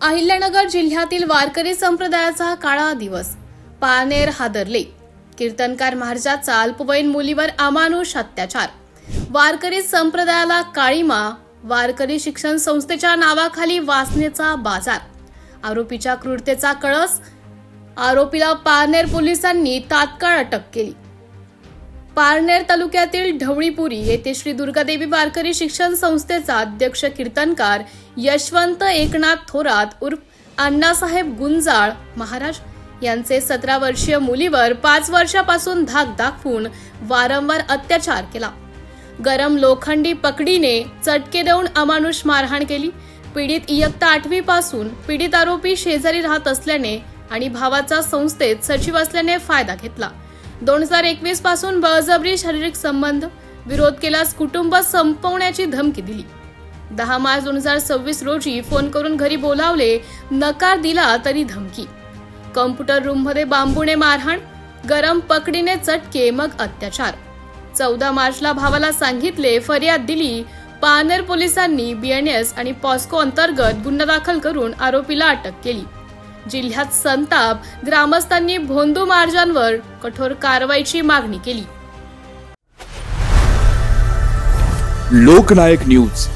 अहिल्यानगर जिल्ह्यातील वारकरी संप्रदायाचा काळा दिवस. पारनेर हादरले. कीर्तनकार महाराजाचा अल्पवयीन मुलीवर अमानुष अत्याचार. वारकरी संप्रदायाला काळीमा. वारकरी शिक्षण संस्थेच्या नावाखाली वासनेचा बाजार. आरोपीच्या क्रूरतेचा कळस. आरोपीला पारनेर पोलिसांनी तात्काळ अटक केली. पारनेर तालुक्यातील ढवळीपुरी येथे श्री दुर्गादेवी वारकरी शिक्षण संस्थेचा अध्यक्ष कीर्तनकार यशवंत एकनाथ थोरात उर्फ अण्णासाहेब गुंजाळ महाराज यांचे 17 वर्षीय मुलीवर 5 वर्षापासून धाक दाखवून वारंवार अत्याचार केला. गरम लोखंडी पकडीने चटके देऊन अमानुष मारहाण केली. पीडित इयत्ता 8वी पासून पीडित आरोपी शेजारी राहत असल्याने आणि भावाचा संस्थेत सचिव असल्याने फायदा घेतला. 2021 पासून बळजबरी शारीरिक संबंध, विरोध केल्यास कुटुंब संपवण्याची धमकी दिली. 10 मार्च 2026 रोजी फोन करून घरी बोलावले, नकार दिला तरी धमकी. कॉम्प्युटर रूममध्ये बांबूने मारहाण, गरम पकडीने चटके, मग अत्याचार. 14 मार्चला भावाला सांगितले, फर्याद दिली. पारनेर पोलिसांनी BNS आणि पॉस्को अंतर्गत गुन्हा दाखल करून आरोपीला अटक केली. जिल्ह्यात संताप. ग्रामस्थांनी भोंदू महाराजांवर कठोर कारवाईची मागणी केली. लोकनायक न्यूज